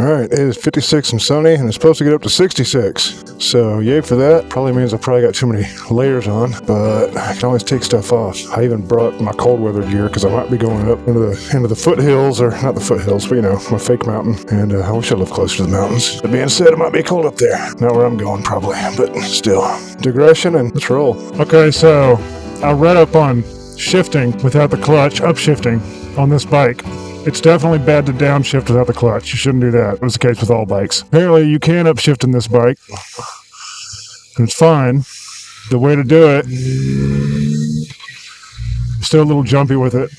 Alright, it is 56 and sunny, and it's supposed to get up to 66. So, yay for that. Probably means I probably got too many layers on, but I can always take stuff off. I even brought my cold weather gear because I might be going up into the foothills, or not the foothills, but my fake mountain. And I wish I lived closer to the mountains. That being said, it might be cold up there. Not where I'm going, probably, but still. Digression, and let's roll. Okay, so I read up on shifting without the clutch, upshifting on this bike. It's definitely bad to downshift without the clutch. You shouldn't do that. It was the case with all bikes. Apparently, you can upshift in this bike. And it's fine. The way to do it, still a little jumpy with it,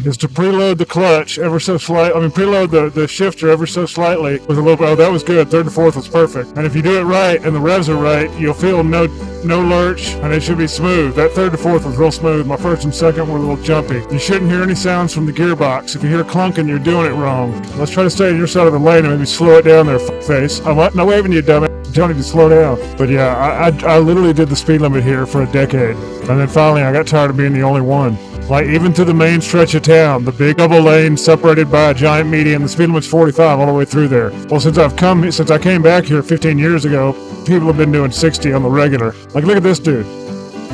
is to preload the clutch ever so slightly. Preload the shifter ever so slightly with a little bit. Oh, that was good. Third to fourth was perfect. And if you do it right and the revs are right, you'll feel no lurch, and it should be smooth. That third to fourth was real smooth. My first and second were a little jumpy. You shouldn't hear any sounds from the gearbox. If you hear clunking, you're doing it wrong. Let's try to stay on your side of the lane and maybe slow it down there, face. I'm not waving you, dumb it. I'm telling you to slow down. But yeah, I literally did the speed limit here for a decade. And then finally I got tired of being the only one. Like, even through the main stretch of town, the big double lane separated by a giant median, the speed limit's 45 all the way through there. Well, since I came back here 15 years ago, people have been doing 60 on the regular. Like, look at this dude.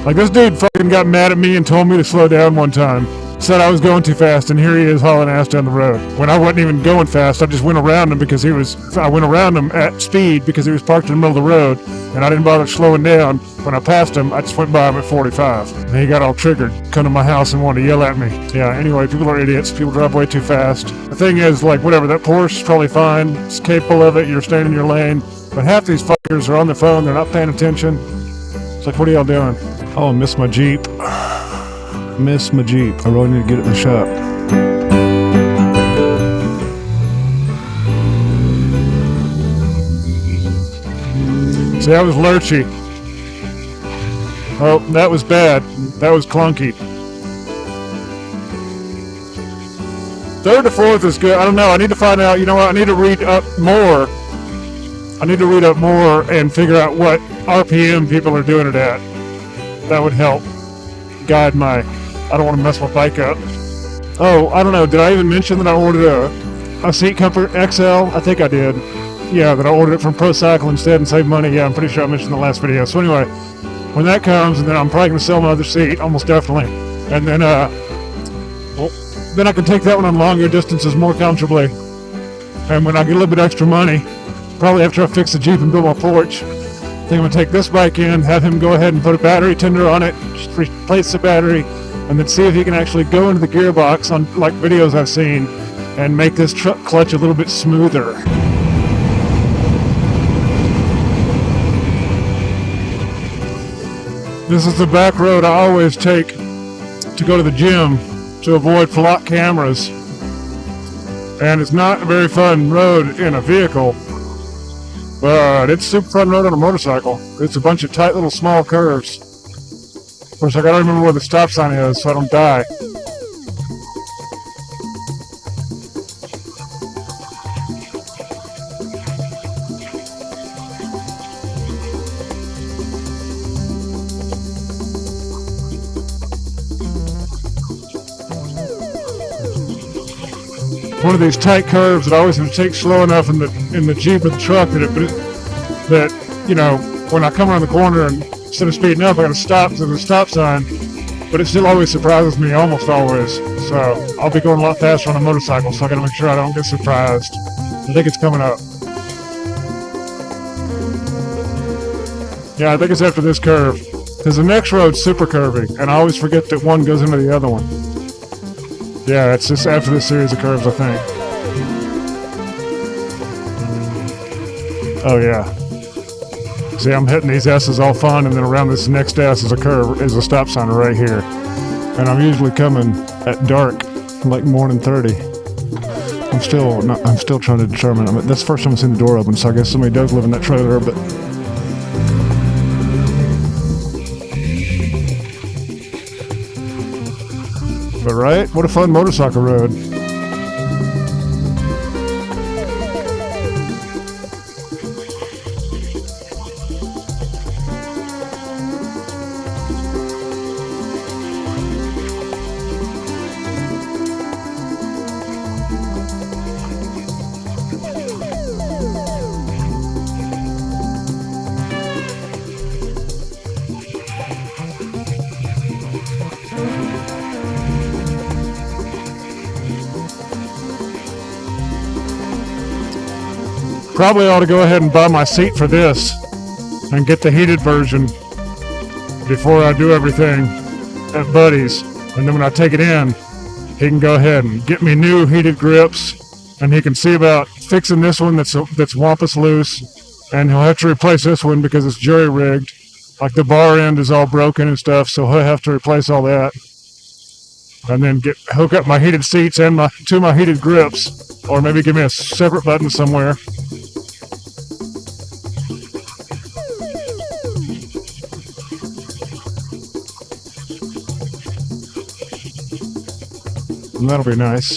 Like, this dude fucking got mad at me and told me to slow down one time. Said I was going too fast, and here he is hauling ass down the road. When I wasn't even going fast, I just went around him I went around him at speed because he was parked in the middle of the road, and I didn't bother slowing down. When I passed him, I just went by him at 45. And he got all triggered, come to my house and wanted to yell at me. Yeah, anyway, people are idiots. People drive way too fast. The thing is, like, whatever, that Porsche is probably fine. It's capable of it. You're staying in your lane. But half these fuckers are on their phone. They're not paying attention. It's like, what are y'all doing? Oh, I miss my Jeep. Miss my Jeep. I really need to get it in the shop. See, that was lurchy. Oh, that was bad. That was clunky. Third to fourth is good. I don't know. I need to find out. You know what? I need to read up more. And figure out what RPM people are doing it at. That would help guide my... I don't want to mess my bike up. Oh, I don't know. Did I even mention that I ordered a seat comfort XL? I think I did. Yeah, that I ordered it from Pro Cycle instead and saved money. Yeah, I'm pretty sure I mentioned in the last video. So anyway, when that comes, and then I'm probably going to sell my other seat, almost definitely. And then, then I can take that one on longer distances more comfortably. And when I get a little bit extra money, probably after I fix the Jeep and build my porch, I think I'm going to take this bike in, have him go ahead and put a battery tender on it, just replace the battery, and then see if he can actually go into the gearbox on like videos I've seen and make this clutch a little bit smoother. This is the back road I always take to go to the gym to avoid flock cameras. And it's not a very fun road in a vehicle, but it's super fun road on a motorcycle. It's a bunch of tight little small curves. Of course, I gotta remember where the stop sign is so I don't die. One of these tight curves that I always have to take slow enough in the Jeep or the truck that when I come around the corner and instead of speeding up, I gotta stop to the stop sign, but it still always surprises me, almost always. So I'll be going a lot faster on a motorcycle, so I gotta make sure I don't get surprised. I think it's coming up. Yeah, I think it's after this curve, because the next road's super curvy, and I always forget that one goes into the other one. Yeah, it's just after this series of curves, I think. Oh yeah. See, I'm hitting these S's all fun, and then around this next S is a stop sign right here. And I'm usually coming at dark, like morning 30. I'm still trying to determine. That's the first time I've seen the door open, so I guess somebody does live in that trailer, but... But right? What a fun motorcycle road. Probably ought to go ahead and buy my seat for this and get the heated version before I do everything at Buddy's. And then when I take it in, he can go ahead and get me new heated grips, and he can see about fixing this one that's wampus loose, and he'll have to replace this one because it's jury-rigged. Like the bar end is all broken and stuff, so he'll have to replace all that. And then hook up my heated seats and my heated grips, or maybe give me a separate button somewhere. And that'll be nice.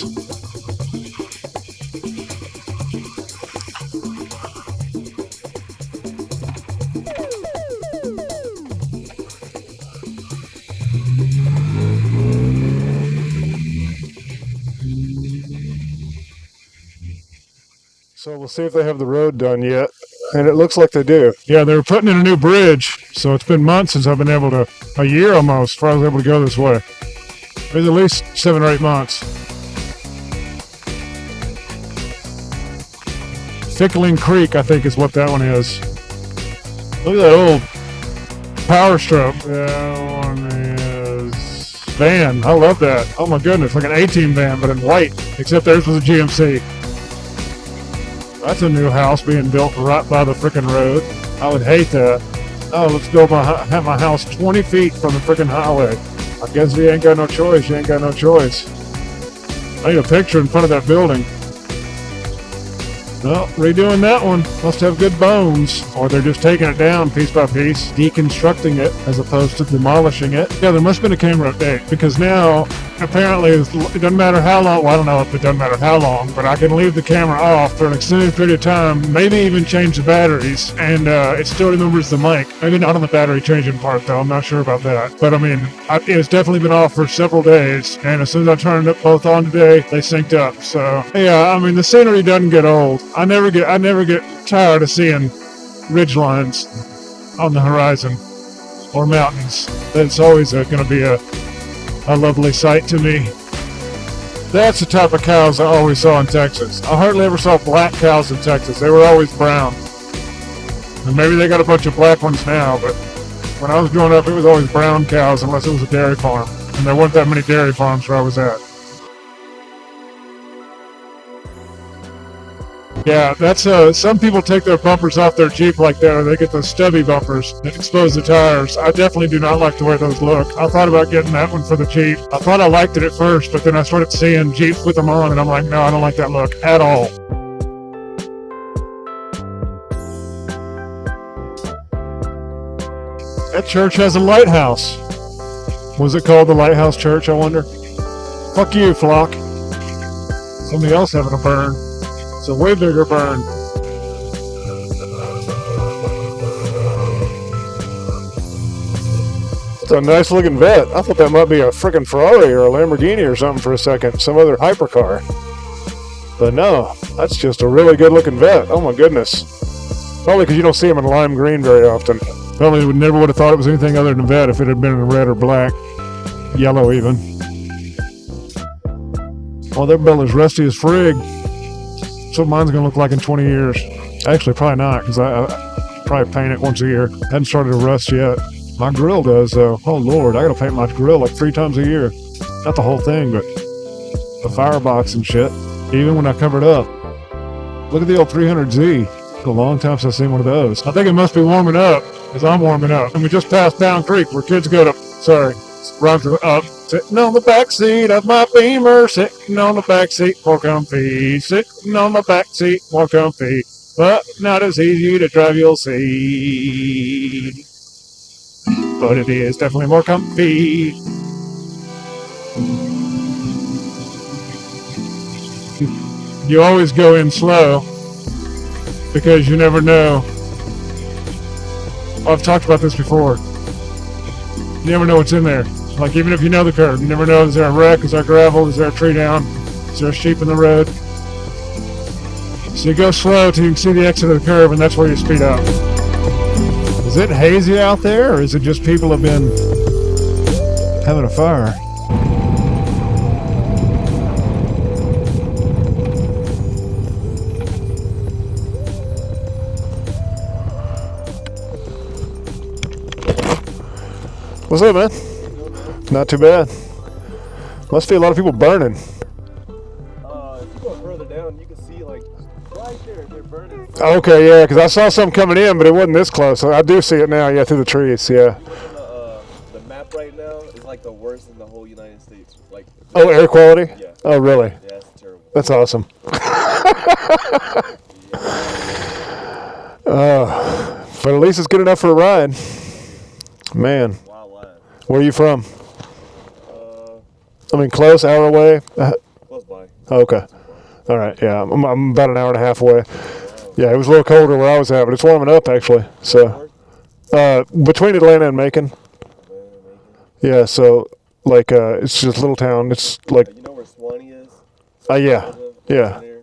So we'll see if they have the road done yet. And it looks like they do. Yeah, they were putting in a new bridge, so it's been months since I've been able to, a year almost, before I was able to go this way. It was at least 7 or 8 months. Fickling Creek, I think is what that one is. Look at that old Power Stroke. That one is van. I love that. Oh my goodness, like an A-Team van, but in white, except theirs was a GMC. That's a new house being built right by the frickin' road. I would hate that. Oh, let's build have my house 20 feet from the frickin' highway. I guess you ain't got no choice. You ain't got no choice. I need a picture in front of that building. Well, redoing that one. Must have good bones. Or they're just taking it down piece by piece, deconstructing it as opposed to demolishing it. Yeah, there must have been a camera update, because now, apparently, it doesn't matter how long. Well, I don't know if it doesn't matter how long, but I can leave the camera off for an extended period of time, maybe even change the batteries, and it still remembers the mic. Maybe not on the battery changing part, though. I'm not sure about that. But, I mean, it's definitely been off for several days, and as soon as I turned it both on today, they synced up. So, yeah, I mean, the scenery doesn't get old. I never get tired of seeing ridge lines on the horizon or mountains. That's always going to be a lovely sight to me. That's the type of cows I always saw in Texas. I hardly ever saw black cows in Texas. They were always brown. And maybe they got a bunch of black ones now, but when I was growing up, it was always brown cows unless it was a dairy farm. And there weren't that many dairy farms where I was at. Yeah, that's some people take their bumpers off their Jeep like that, or they get those stubby bumpers that expose the tires. I definitely do not like the way those look. I thought about getting that one for the Jeep. I thought I liked it at first, but then I started seeing Jeeps with them on, and I'm like, no, I don't like that look at all. That church has a lighthouse. Was it called the Lighthouse Church, I wonder? Fuck you, Flock. Somebody else having a burn. It's a way bigger burn. It's a nice looking vet. I thought that might be a frickin' Ferrari or a Lamborghini or something for a second. Some other hypercar. But no, that's just a really good looking vet. Oh my goodness. Probably because you don't see them in lime green very often. Probably never would have thought it was anything other than a vet if it had been in red or black. Yellow even. Well, their bill is rusty as frig. That's what mine's going to look like in 20 years. Actually, probably not, because I probably paint it once a year. Hadn't started to rust yet. My grill does, though. Oh, Lord, I got to paint my grill like 3 times a year. Not the whole thing, but the firebox and shit. Even when I cover it up. Look at the old 300Z. It's a long time since I've seen one of those. I think it must be warming up, because I'm warming up. And we just passed Down Creek, where kids go to... Sorry. Rhymes with up. Sitting on the back seat of my Beamer, sitting on the back seat more comfy, sitting on the back seat more comfy, but not as easy to drive, you'll see. But it is definitely more comfy. You always go in slow because you never know. I've talked about this before. You never know what's in there. Like, even if you know the curve, you never know, is there a wreck, is there gravel, is there a tree down, is there a sheep in the road? So you go slow till you can see the exit of the curve, and that's where you speed up. Is it hazy out there, or is it just people have been having a fire? What's up, man? Not too bad. Must be a lot of people burning. If you go further down, you can see like right there, they're burning. Okay, yeah, because I saw some coming in, but it wasn't this close. I do see it now, yeah, through the trees, yeah. The map right now is like the worst in the whole United States. Like, Oh, air quality? yeah, Oh, really? yeah, that's terrible. That's awesome. But at least it's good enough for a ride. Man, Wild line. where are you from? Uh, I mean, close, hour away? close by. Okay. All right, yeah, I'm about an hour and a half away. Yeah, it was a little colder where I was at, but it's warming up, actually. So, between Atlanta and Macon. Yeah, so, like, it's just a little town. It's like, You know where Swanee is? yeah, Down yeah, there?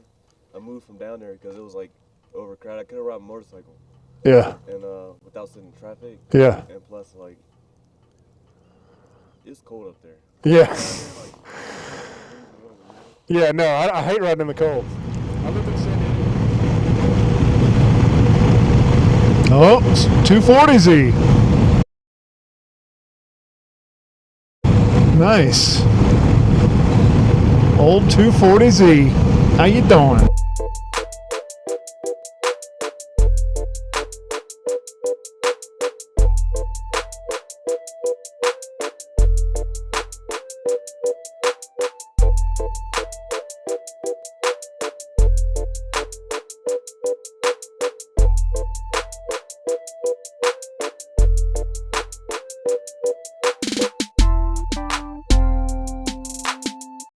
I moved from down there because it was like overcrowded. I couldn't ride a motorcycle yeah, and without sitting in traffic. yeah, And plus, like, it's cold up there. yeah. Yeah, no, I hate riding in the cold. I live in San Diego. Oh, 240Z. Nice. Old 240Z. How you doing?